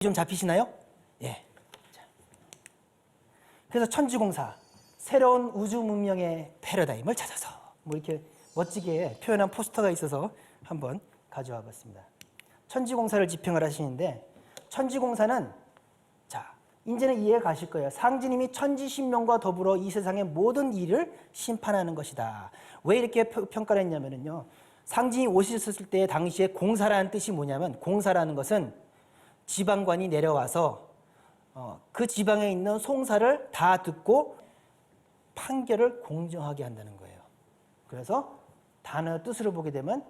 좀 잡히시나요? 예. 그래서 천지공사, 새로운 우주 문명의 패러다임을 찾아서 뭐 이렇게 멋지게 표현한 포스터가 있어서 한번 가져와 봤습니다. 천지공사를 지평을 하시는데, 천지공사는 자, 이제는 이해 가실 거예요. 상주님이 천지신명과 더불어 이 세상의 모든 일을 심판하는 것이다. 왜 이렇게 평가를 했냐면요, 상진이 오셨을 때 당시에 공사라는 뜻이 뭐냐면, 공사라는 것은 지방관이 내려와서 그 지방에 있는 송사를 다 듣고 판결을 공정하게 한다는 거예요. 그래서 단어 뜻으로 보게 되면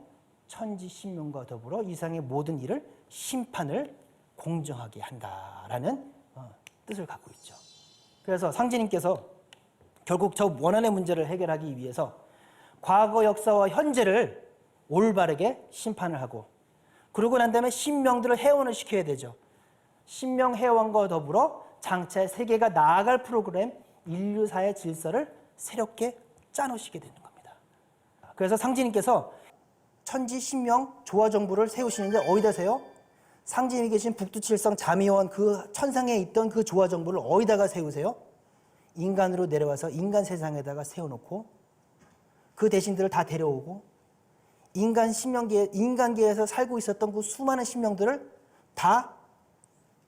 천지신명과 더불어 이 세상의 모든 일을 심판을 공정하게 한다라는 뜻을 갖고 있죠. 그래서 상제님께서 결국 저 원한의 문제를 해결하기 위해서 과거 역사와 현재를 올바르게 심판을 하고, 그러고 난 다음에 신명들을 해원을 시켜야 되죠. 신명 해원과 더불어 장차 세계가 나아갈 프로그램, 인류사의 질서를 새롭게 짜놓으시게 되는 겁니다. 그래서 상진님께서 천지 신명 조화정부를 세우시는데 어디다 세요? 상진이 계신 북두칠성 자미원 그 천상에 있던 그 조화정부를 어디다가 세우세요? 인간으로 내려와서 인간 세상에다가 세워놓고 그 대신들을 다 데려오고 인간계에서 살고 있었던 그 수많은 신명들을 다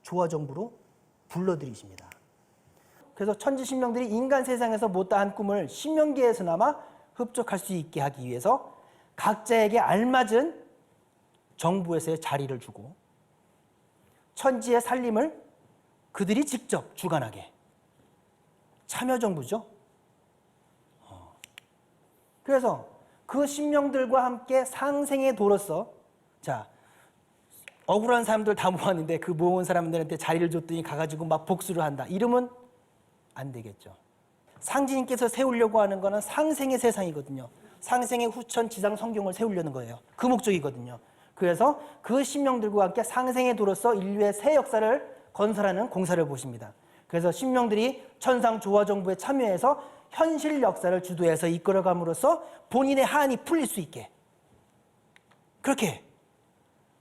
조화정부로 불러들이십니다. 그래서 천지신명들이 인간 세상에서 못다한 꿈을 신명계에서나마 흡족할 수 있게 하기 위해서 각자에게 알맞은 정부에서의 자리를 주고 천지의 살림을 그들이 직접 주관하게, 참여정부죠. 그래서 그 신명들과 함께 상생의 도로서, 자, 억울한 사람들 다 모았는데 그 모은 사람들한테 자리를 줬더니 가가지고 막 복수를 한다. 이러면 안 되겠죠. 상지님께서 세우려고 하는 거는 상생의 세상이거든요. 상생의 후천 지상 성경을 세우려는 거예요. 그 목적이거든요. 그래서 그 신명들과 함께 상생의 도로서 인류의 새 역사를 건설하는 공사를 보십니다. 그래서 신명들이 천상 조화정부에 참여해서 현실 역사를 주도해서 이끌어감으로써 본인의 한이 풀릴 수 있게 그렇게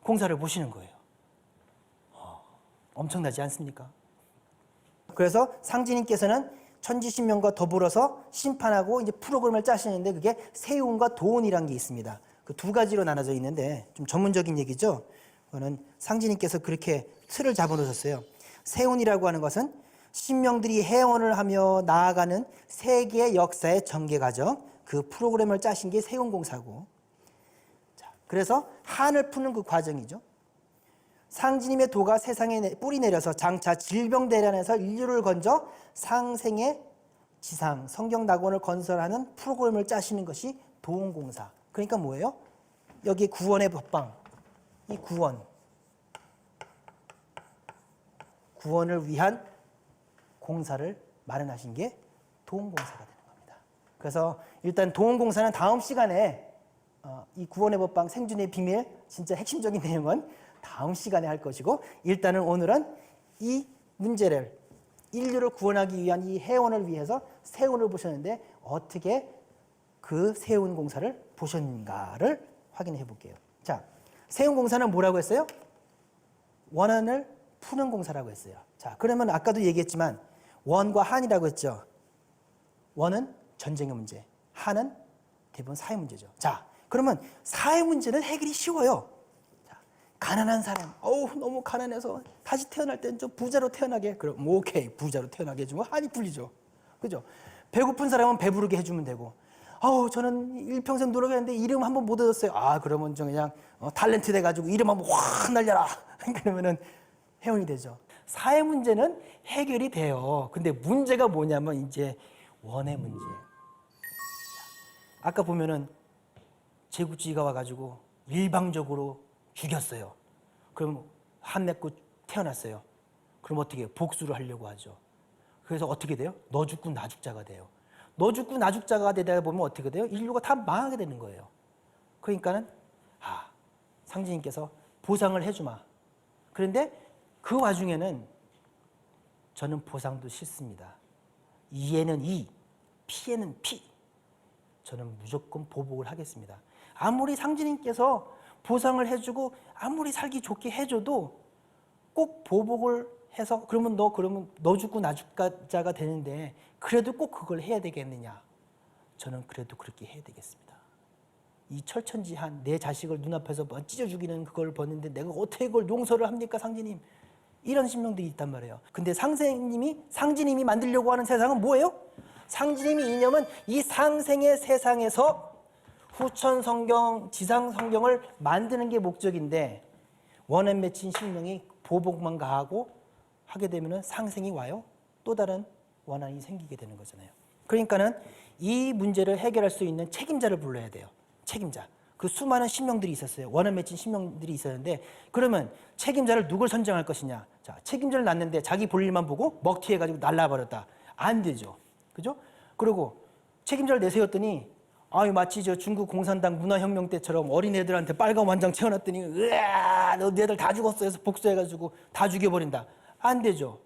공사를 보시는 거예요. 엄청나지 않습니까? 그래서 상지님께서는 천지신명과 더불어서 심판하고 이제 프로그램을 짜시는데, 그게 세운과 도운이라는 게 있습니다. 그 두 가지로 나눠져 있는데 좀 전문적인 얘기죠. 그거는 상지님께서 그렇게 틀을 잡아놓으셨어요. 세운이라고 하는 것은 신명들이 해원을 하며 나아가는 세계의 역사의 전개 과정, 그 프로그램을 짜신 게 세운공사고, 자, 그래서 한을 푸는 그 과정이죠. 상지님의 도가 세상에 뿌리 내려서 장차 질병 대란에서 인류를 건져 상생의 지상 성경 낙원을 건설하는 프로그램을 짜시는 것이 도원공사. 그러니까 뭐예요? 여기 구원의 법방, 이 구원을 위한 공사를 마련하신 게 도원공사가 되는 겁니다. 그래서 일단 도원공사는 다음 시간에 이 구원의 법방 생존의 비밀, 진짜 핵심적인 내용은 다음 시간에 할 것이고, 일단은 오늘은 이 문제를, 인류를 구원하기 위한 이 해원을 위해서 세운을 보셨는데 어떻게 그 세운 공사를 보셨는가를 확인해 볼게요. 자, 세운 공사는 뭐라고 했어요? 원한을 푸는 공사라고 했어요. 자, 그러면 아까도 얘기했지만 원과 한이라고 했죠. 원은 전쟁의 문제, 한은 대부분 사회 문제죠. 자, 그러면 사회 문제는 해결이 쉬워요. 자, 가난한 사람, 너무 가난해서 다시 태어날 땐 좀 부자로 태어나게, 그럼 뭐 오케이, 부자로 태어나게 해주면 한이 풀리죠. 그죠? 배고픈 사람은 배부르게 해주면 되고, 저는 일평생 노력했는데 이름 한번 못 얻었어요. 그러면 좀 그냥 탤런트 돼가지고 이름 한번 확 날려라. 그러면은 해원이 되죠. 사회 문제는 해결이 돼요. 근데 문제가 뭐냐면 이제 원의 문제. 아까 보면은 제국주의가 와가지고 일방적으로 죽였어요. 그럼 한 맺고 태어났어요. 그럼 어떻게 해요? 복수를 하려고 하죠. 그래서 어떻게 돼요? 너 죽고 나 죽자가 돼요. 너 죽고 나 죽자가 되다 보면 어떻게 돼요? 인류가 다 망하게 되는 거예요. 그러니까는 상지님께서 보상을 해주마. 그런데 그 와중에는 저는 보상도 싫습니다. 이에는 이, 피에는 피. 저는 무조건 보복을 하겠습니다. 아무리 상지님께서 보상을 해주고 아무리 살기 좋게 해줘도 꼭 보복을 해서 그러면 너 죽고 나 죽자가 되는데 그래도 꼭 그걸 해야 되겠느냐? 저는 그래도 그렇게 해야 되겠습니다. 이 철천지한 내 자식을 눈앞에서 찢어 죽이는 그걸 봤는데 내가 어떻게 그걸 용서를 합니까, 상진님? 이런 신명들이 있단 말이에요. 근데 상진님이 만들려고 하는 세상은 뭐예요? 상진님이 이념은 이 상생의 세상에서 후천 성경, 지상 성경을 만드는 게 목적인데 원한 맺힌 신명이 보복만 가하고 하게 되면 상생이 와요. 또 다른 원한이 생기게 되는 거잖아요. 그러니까는 이 문제를 해결할 수 있는 책임자를 불러야 돼요. 책임자. 그 수많은 신명들이 있었어요. 원한 맺힌 신명들이 있었는데 그러면 책임자를 누굴 선정할 것이냐? 자, 책임자를 낳는데 자기 볼일만 보고 먹튀해가지고 날라버렸다. 안 되죠. 그죠? 그리고 책임자를 내세웠더니 마치 저 중국 공산당 문화혁명 때처럼 어린애들한테 빨간 완장 채워놨더니 으아 너 애들 다 죽었어 해서 복수해가지고 다 죽여버린다. 안 되죠.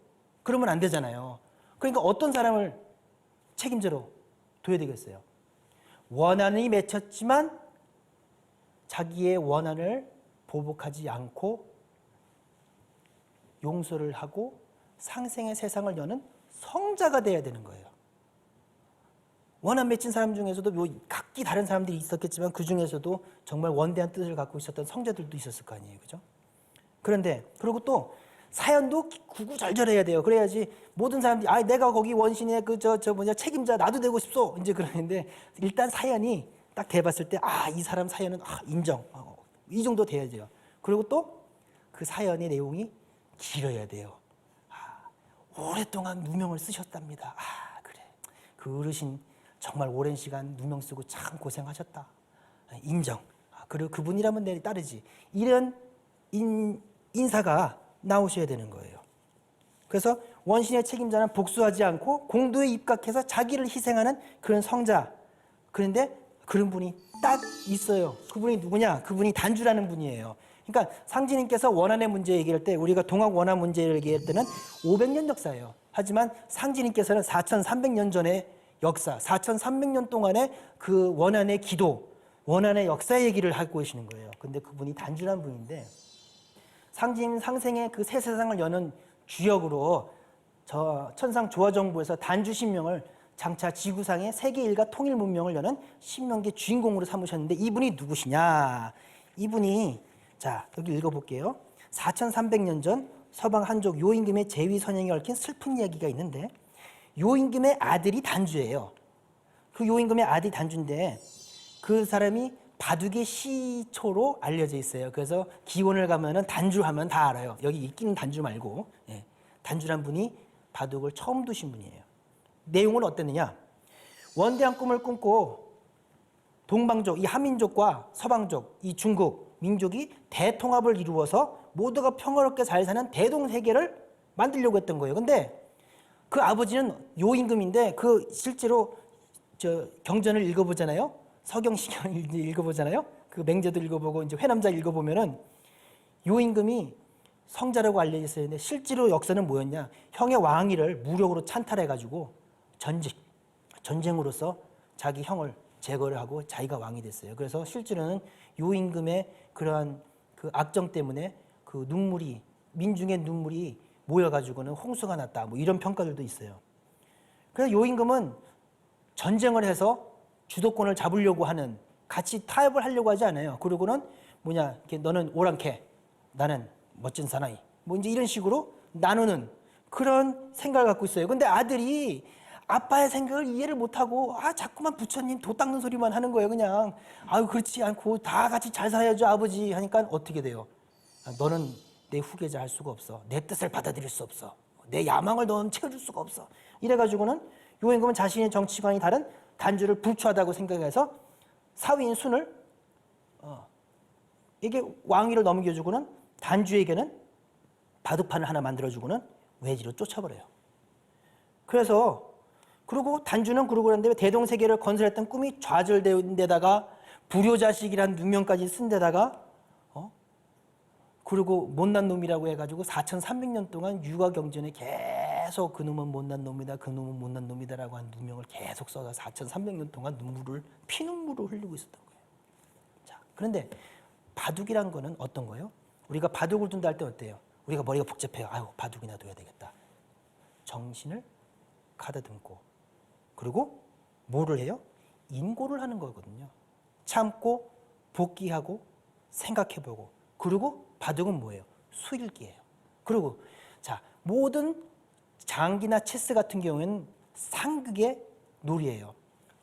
그러면 안 되잖아요. 그러니까 어떤 사람을 책임자로 둬야 되겠어요. 원한이 맺혔지만 자기의 원한을 보복하지 않고 용서를 하고 상생의 세상을 여는 성자가 돼야 되는 거예요. 원한 맺힌 사람 중에서도 각기 다른 사람들이 있었겠지만 그 중에서도 정말 원대한 뜻을 갖고 있었던 성자들도 있었을 거 아니에요. 그죠? 그런데 그리고 또 사연도 구구절절해야 돼요. 그래야지 모든 사람들이 내가 거기 원신의 책임자 나도 되고 싶소. 이제 그러는데 일단 사연이 딱 대봤을 때 이 사람 사연은 인정. 이 정도 돼야 돼요. 그리고 또 그 사연의 내용이 길어야 돼요. 오랫동안 누명을 쓰셨답니다. 그래. 그 어르신 정말 오랜 시간 누명 쓰고 참 고생하셨다. 인정. 그리고 그분이라면 내 따르지. 이런 인사가 나오셔야 되는 거예요. 그래서 원신의 책임자는 복수하지 않고 공도에 입각해서 자기를 희생하는 그런 성자. 그런데 그런 분이 딱 있어요. 그분이 누구냐? 그분이 단주라는 분이에요. 그러니까 상진님께서 원한의 문제 얘기할 때 우리가 동학 원한 문제를 얘기할 때는 500년 역사예요. 하지만 상진님께서는 4,300년 전의 역사, 4,300년 동안의 그 원한의 기도, 원한의 역사 얘기를 하고 계시는 거예요. 근데 그분이 단주라는 분인데 상생의 그 새 세상을 여는 주역으로 저 천상 조화정부에서 단주 신명을 장차 지구상의 세계 일가 통일 문명을 여는 신명기의 주인공으로 삼으셨는데 이분이 누구시냐? 이분이 자 여기 읽어볼게요. 4,300년 전 서방 한족 요임금의 제위 선양에 얽힌 슬픈 이야기가 있는데 요임금의 아들이 단주예요. 그 요임금의 아들이 단주인데 그 사람이 바둑의 시초로 알려져 있어요. 그래서 기원을 가면은 단주하면 다 알아요. 여기 있기는 단주 말고 단주란 분이 바둑을 처음 두신 분이에요. 내용은 어땠느냐? 원대한 꿈을 꿈고 동방족, 이 한민족과 서방족, 이 중국 민족이 대통합을 이루어서 모두가 평화롭게 잘 사는 대동세계를 만들려고 했던 거예요. 근데 그 아버지는 요임금인데 그 실제로 경전을 읽어보잖아요. 서경시경을 읽어보잖아요. 그 맹자도 읽어보고 이제 회남자 읽어보면은 요임금이 성자라고 알려져 있었는데 실제로 역사는 뭐였냐? 형의 왕위를 무력으로 찬탈해가지고 전쟁으로서 자기 형을 제거를 하고 자기가 왕이 됐어요. 그래서 실제로는 요임금의 그러한 그 악정 때문에 그 눈물이 민중의 눈물이 모여가지고는 홍수가 났다. 뭐 이런 평가들도 있어요. 그래서 요임금은 전쟁을 해서 주도권을 잡으려고 하는 같이 타협을 하려고 하지 않아요. 그리고는 이렇게 너는 오랑캐, 나는 멋진 사나이. 뭐 이제 이런 식으로 나누는 그런 생각을 갖고 있어요. 근데 아들이 아빠의 생각을 이해를 못하고 자꾸만 부처님 도 닦는 소리만 하는 거예요. 그냥 그렇지 않고 다 같이 잘 살아야죠 아버지 하니까 어떻게 돼요? 너는 내 후계자 할 수가 없어. 내 뜻을 받아들일 수 없어. 내 야망을 너는 채워줄 수가 없어. 이래가지고는 요임금은 자신의 정치관이 다른 단주를 불초하다고 생각해서 사위인 순을 이게 왕위를 넘겨주고는 단주에게는 바둑판을 하나 만들어주고는 외지로 쫓아버려요. 그리고 단주는 그러고 그랬는데 대동세계를 건설했던 꿈이 좌절된 데다가 불효자식이란 누명까지 쓴 데다가 그리고 못난 놈이라고 해가지고 4,300년 동안 육아경전에 계속 그놈은 못난 놈이다, 그놈은 못난 놈이다라고 한 누명을 계속 써서 4,300년 동안 피눈물을 흘리고 있었던 거예요. 자, 그런데 바둑이란 거는 어떤 거예요? 우리가 바둑을 둔다 할 때 어때요? 우리가 머리가 복잡해요. 아유, 바둑이나 둬야 되겠다. 정신을 가다듬고, 그리고 뭐를 해요? 인고를 하는 거거든요. 참고 복귀하고 생각해보고, 그리고 바둑은 뭐예요? 수일기예요. 그리고 자, 모든 장기나 체스 같은 경우에는 상극의 놀이예요.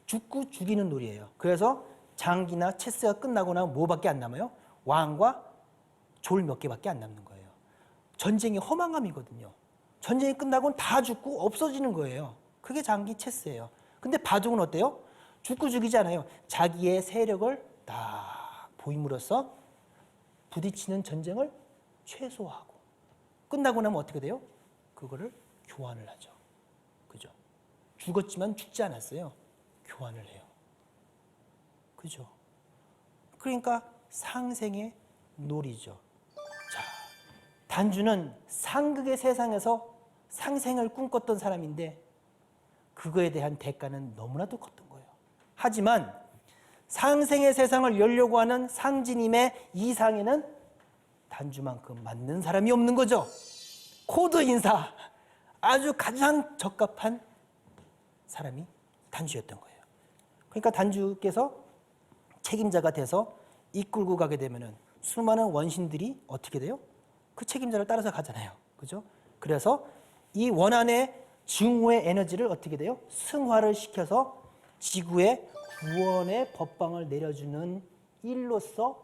죽고 죽이는 놀이예요. 그래서 장기나 체스가 끝나고 나면 뭐밖에 안 남아요? 왕과 졸 몇 개밖에 안 남는 거예요. 전쟁이 허망함이거든요. 전쟁이 끝나고는 다 죽고 없어지는 거예요. 그게 장기 체스예요. 근데 바둑은 어때요? 죽고 죽이지 않아요. 자기의 세력을 딱 보임으로써 부딪히는 전쟁을 최소화하고, 끝나고 나면 어떻게 돼요? 그거를 교환을 하죠. 그죠? 죽었지만 죽지 않았어요. 교환을 해요. 그죠? 그러니까 상생의 놀이죠. 자, 단주는 상극의 세상에서 상생을 꿈꿨던 사람인데 그거에 대한 대가는 너무나도 컸던 거예요. 하지만 상생의 세상을 열려고 하는 상진임의 이상에는 단주만큼 맞는 사람이 없는 거죠. 코드 인사, 아주 가장 적합한 사람이 단주였던 거예요. 그러니까 단주께서 책임자가 돼서 이끌고 가게 되면은 수많은 원신들이 어떻게 돼요? 그 책임자를 따라서 가잖아요. 그죠? 그래서 이 원한의 증오의 에너지를 어떻게 돼요? 승화를 시켜서 지구의 구원의 법방을 내려주는 일로서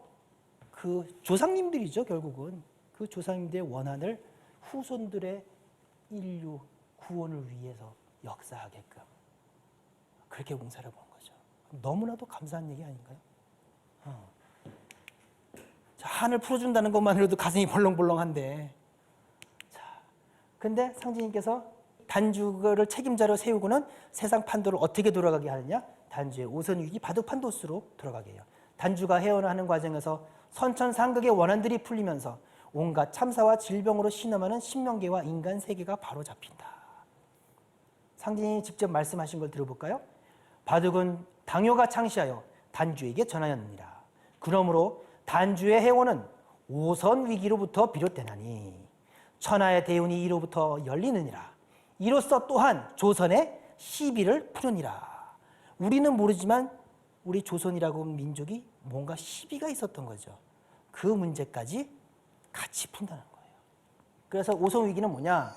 그 조상님들이죠. 결국은 그 조상님들의 원한을 후손들의 인류 구원을 위해서 역사하게끔 그렇게 공사를 본 거죠. 너무나도 감사한 얘기 아닌가요? 자, 한을 풀어준다는 것만으로도 가슴이 벌렁벌렁한데, 자, 근데 상진님께서 단주를 책임자로 세우고는 세상 판도를 어떻게 돌아가게 하느냐? 단주의 오선위기 바둑판도수로 돌아가게 해요. 단주가 해원하는 과정에서 선천상극의 원한들이 풀리면서 온갖 참사와 질병으로 신음하는 신명계와 인간 세계가 바로 잡힌다. 상진이 직접 말씀하신 걸 들어볼까요? 바둑은 당효가 창시하여 단주에게 전하였느니라. 그러므로 단주의 해원은 오선 위기로부터 비롯되나니 천하의 대운이 이로부터 열리느니라. 이로써 또한 조선의 시비를 푸느니라. 우리는 모르지만 우리 조선이라고 하는 민족이 뭔가 시비가 있었던 거죠. 그 문제까지 같이 푼다는 거예요. 그래서 오선 위기는 뭐냐?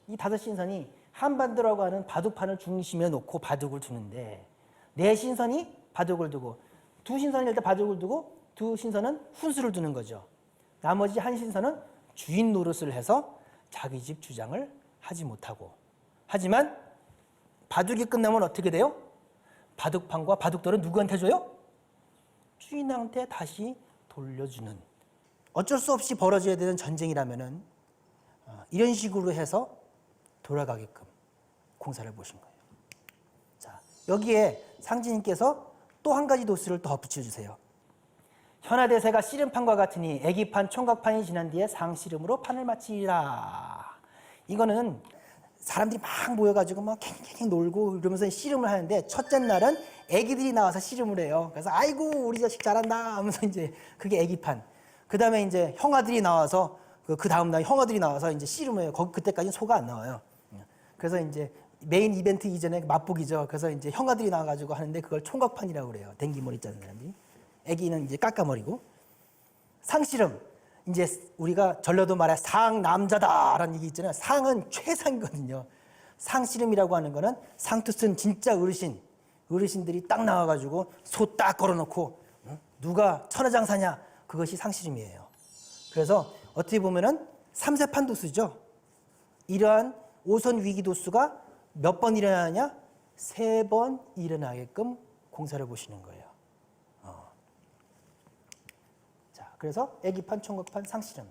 이 다섯 신선이 한반도라고 하는 바둑판을 중심에 놓고 바둑을 두는데, 네 신선이 바둑을 두고, 두 신선이 일단 바둑을 두고 두 신선은 훈수를 두는 거죠. 나머지 한 신선은 주인 노릇을 해서 자기 집 주장을 하지 못하고, 하지만 바둑이 끝나면 어떻게 돼요? 바둑판과 바둑돌은 누구한테 줘요? 주인한테 다시 돌려주는, 어쩔 수 없이 벌어져야 되는 전쟁이라면은 이런 식으로 해서 돌아가게끔 공사를 보신 거예요. 자, 여기에 상진님께서 또 한 가지 도수를 더 붙여주세요. 현하대세가 씨름판과 같으니 애기판, 총각판이 지난 뒤에 상씨름으로 판을 마치리라. 이거는 사람들이 막 모여가지고 막 캥캥 놀고 이러면서 씨름을 하는데, 첫째 날은 애기들이 나와서 씨름을 해요. 그래서 아이고 우리 자식 잘한다 하면서 이제 그게 애기판. 그 다음에 이제 형아들이 나와서 그 다음 날 형아들이 나와서 이제 씨름을 해요. 그때까지는 소가 안 나와요. 그래서 이제 메인 이벤트 이전에 맛보기죠. 그래서 이제 형아들이 나와가지고 하는데 그걸 총각판이라고 그래요. 댕기머리 짜는 사람들이. 애기는 이제 깎아머리고. 상씨름, 이제 우리가 전라도 말에 상남자다라는 얘기 있잖아요. 상은 최상이거든요. 상씨름이라고 하는 거는 상투쓴 진짜 어르신들이 딱 나와가지고 소 딱 걸어놓고 누가 천하장사냐, 그것이 상씨름이에요. 그래서 어떻게 보면은 3세판 도수죠. 이러한 오선 위기 도수가 몇 번 일어나냐? 3번 일어나게끔 공사를 보시는 거예요. 자, 그래서 애기판, 총각판, 상씨름.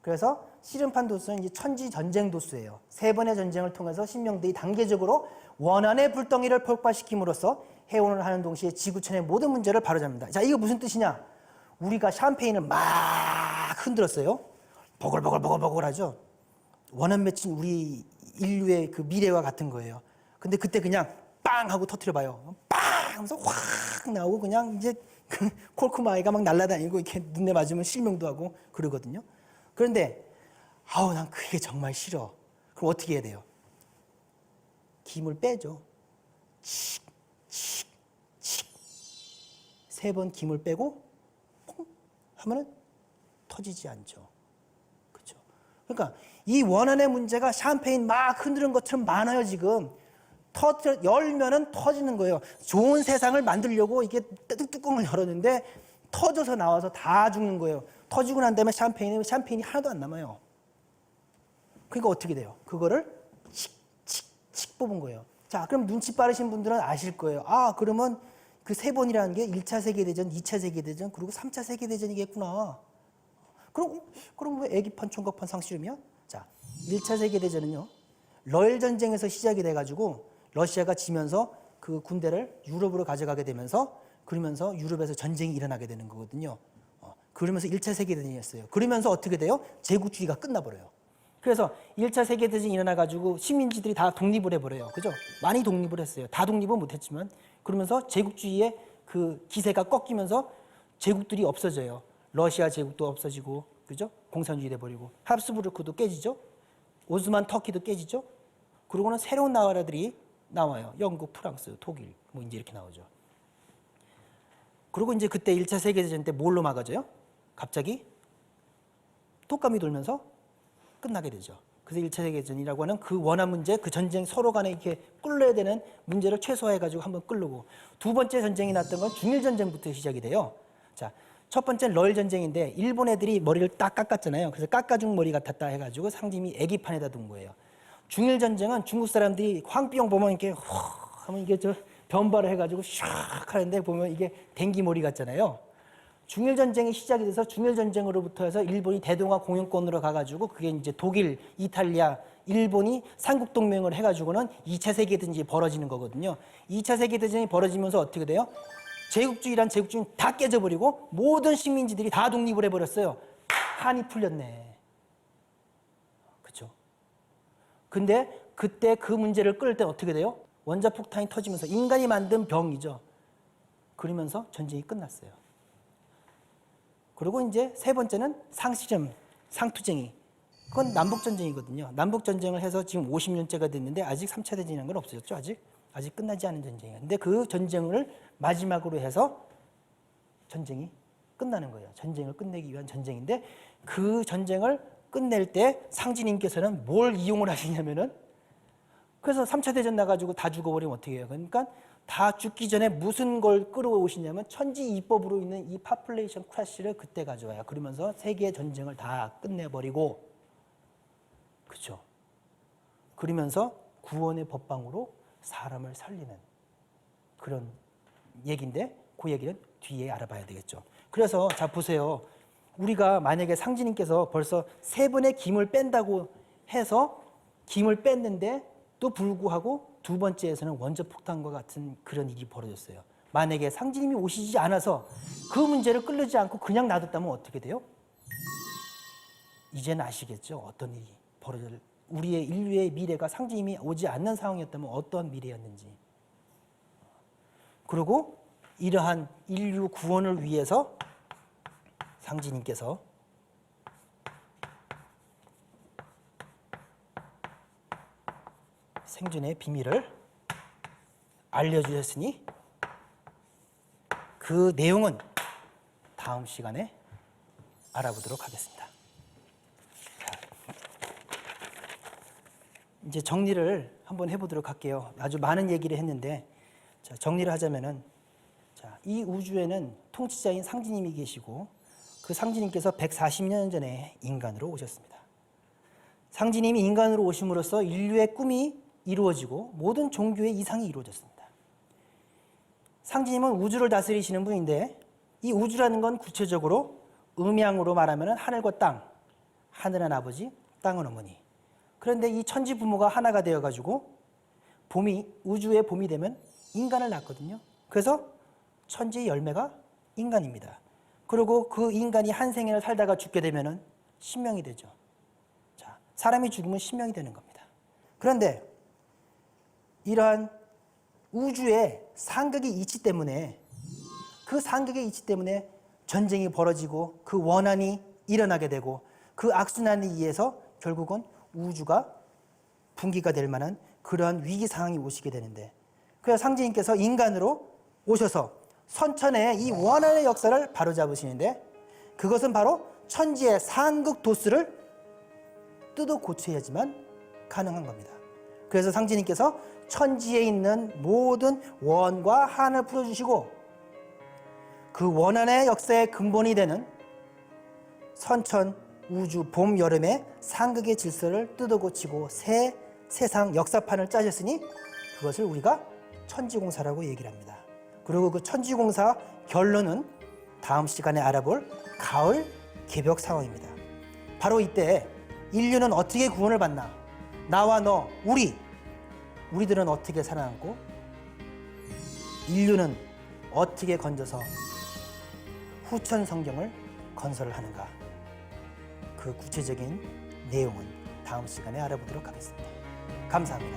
그래서 씨름판 도수는 이제 천지 전쟁 도수예요. 3번의 전쟁을 통해서 신명들이 단계적으로 원한의 불덩이를 폭발시킴으로써 해원을 하는 동시에 지구촌의 모든 문제를 바로잡는다. 자, 이거 무슨 뜻이냐? 우리가 샴페인을 막 흔들었어요. 버글버글버글버글 하죠. 원한 맺힌 우리 인류의 그 미래와 같은 거예요. 근데 그때 그냥 빵 하고 터트려봐요. 빵 하면서 확 나오고 그냥 이제 그 콜크마이가 막 날아다니고 이렇게 눈에 맞으면 실명도 하고 그러거든요. 그런데 아우 난 그게 정말 싫어. 그럼 어떻게 해야 돼요? 김을 빼죠. 칙칙칙 3번 김을 빼고 퐁 하면은 터지지 않죠. 그렇죠? 그러니까 이 원안의 문제가 샴페인 막 흔드는 것처럼 많아요 지금. 열면은 터지는 거예요. 좋은 세상을 만들려고 이게 뚜껑을 열었는데 터져서 나와서 다 죽는 거예요. 터지고 난 다음에 샴페인이 하나도 안 남아요. 그러니까 어떻게 돼요? 그거를 칙칙칙 뽑은 거예요. 자, 그럼 눈치 빠르신 분들은 아실 거예요. 아, 그러면 그 3번이라는 게 1차 세계대전, 2차 세계대전, 그리고 3차 세계대전이겠구나. 그럼 왜 애기판, 총각판, 상시름이야? 자, 1차 세계대전은요. 러일 전쟁에서 시작이 돼가지고 러시아가 지면서 그 군대를 유럽으로 가져가게 되면서 그러면서 유럽에서 전쟁이 일어나게 되는 거거든요. 그러면서 1차 세계대전이었어요. 그러면서 어떻게 돼요? 제국주의가 끝나버려요. 그래서 1차 세계대전이 일어나가지고 식민지들이 다 독립을 해버려요. 그죠? 많이 독립을 했어요. 다 독립은 못했지만. 그러면서 제국주의의 그 기세가 꺾이면서 제국들이 없어져요. 러시아 제국도 없어지고, 그죠? 공산주의 돼버리고. 합스부르크도 깨지죠? 오스만 터키도 깨지죠? 그러고는 새로운 나라들이 나와요. 영국, 프랑스, 독일, 뭐 이제 이렇게 나오죠. 그리고 이제 그때 1차 세계대전 때 뭘로 막아져요? 갑자기 독감이 돌면서 끝나게 되죠. 그래서 1차 세계대전이라고 하는 그 원한 문제, 그 전쟁 서로 간에 이렇게 끌려야 되는 문제를 최소화해가지고 한번 끌고 두 번째 전쟁이 났던 건 중일전쟁부터 시작이 돼요. 자, 첫 번째는 러일 전쟁인데 일본 애들이 머리를 딱 깎았잖아요. 그래서 깎아준 머리 같았다 해가지고 상림이 애기판에다 둔 거예요. 중일전쟁은 중국 사람들이 황비용 보면 이렇게 하면 이게 변발을 해가지고 샥 하는데 보면 이게 댕기머리 같잖아요. 중일전쟁이 시작이 돼서 중일전쟁으로부터 해서 일본이 대동아 공영권으로 가가지고 그게 이제 독일, 이탈리아, 일본이 삼국동맹을 해가지고는 2차 세계대전이 벌어지는 거거든요. 2차 세계대전이 벌어지면서 어떻게 돼요? 제국주의란 제국주의는 다 깨져버리고 모든 식민지들이 다 독립을 해버렸어요. 한이 풀렸네. 그렇죠? 근데 그때 그 문제를 끌 때 어떻게 돼요? 원자폭탄이 터지면서 인간이 만든 병이죠. 그러면서 전쟁이 끝났어요. 그리고 이제 세 번째는 상시점, 상투쟁이. 그건 남북전쟁이거든요. 남북전쟁을 해서 지금 50년째가 됐는데 아직 3차 대전이라는 건 없어졌죠. 아직 끝나지 않은 전쟁이에요. 근데 그 전쟁을 마지막으로 해서 전쟁이 끝나는 거예요. 전쟁을 끝내기 위한 전쟁인데 그 전쟁을 끝낼 때 상진님께서는 뭘 이용을 하시냐면은 그래서 3차 대전 나가지고 다 죽어버리면 어떻게 해요? 그러니까 다 죽기 전에 무슨 걸 끌어오시냐면 천지이법으로 있는 이 파퓰레이션 크래시를 그때 가져와요. 그러면서 세계 전쟁을 다 끝내버리고, 그렇죠? 그러면서 구원의 법방으로 사람을 살리는 그런 얘기인데 그 얘기는 뒤에 알아봐야 되겠죠. 그래서 자 보세요. 우리가 만약에 상진님께서 벌써 3번의 김을 뺀다고 해서 김을 뺐는데 또 불구하고 두 번째에서는 원자폭탄과 같은 그런 일이 벌어졌어요. 만약에 상진님이 오시지 않아서 그 문제를 끌지 않고 그냥 놔뒀다면 어떻게 돼요? 이제는 아시겠죠? 어떤 일이 벌어질 우리의 인류의 미래가 상진님이 오지 않는 상황이었다면 어떤 미래였는지. 그리고 이러한 인류 구원을 위해서 상진님께서 생존의 비밀을 알려주셨으니 그 내용은 다음 시간에 알아보도록 하겠습니다. 이제 정리를 한번 해보도록 할게요. 아주 많은 얘기를 했는데 자, 정리를 하자면은 자, 이 우주에는 통치자인 상진님이 계시고 그 상진님께서 140년 전에 인간으로 오셨습니다. 상진님이 인간으로 오심으로써 인류의 꿈이 이루어지고 모든 종교의 이상이 이루어졌습니다. 상진님은 우주를 다스리시는 분인데 이 우주라는 건 구체적으로 음양으로 말하면 하늘과 땅, 하늘은 아버지, 땅은 어머니. 그런데 이 천지 부모가 하나가 되어가지고 우주의 봄이 되면 인간을 낳거든요. 그래서 천지의 열매가 인간입니다. 그리고 그 인간이 한 생애를 살다가 죽게 되면 신명이 되죠. 자, 사람이 죽으면 신명이 되는 겁니다. 그런데 이러한 우주의 상극의 이치 때문에 그 상극의 이치 때문에 전쟁이 벌어지고 그 원한이 일어나게 되고 그 악순환에 의해서 결국은 우주가 붕괴가 될 만한 그러한 위기 상황이 오시게 되는데, 그래서 상제님께서 인간으로 오셔서 선천의 이 원한의 역사를 바로잡으시는데, 그것은 바로 천지의 상극 도수를 뜯어 고쳐야지만 가능한 겁니다. 그래서 상제님께서 천지에 있는 모든 원과 한을 풀어주시고, 그 원한의 역사의 근본이 되는 선천, 우주, 봄, 여름의 상극의 질서를 뜯어 고치고 새 세상 역사판을 짜셨으니 그것을 우리가 천지공사라고 얘기를 합니다. 그리고 그 천지공사 결론은 다음 시간에 알아볼 가을 개벽 상황입니다. 바로 이때 인류는 어떻게 구원을 받나, 나와 너, 우리들은 어떻게 살아남고 인류는 어떻게 건져서 후천 성경을 건설을 하는가, 그 구체적인 내용은 다음 시간에 알아보도록 하겠습니다. 감사합니다.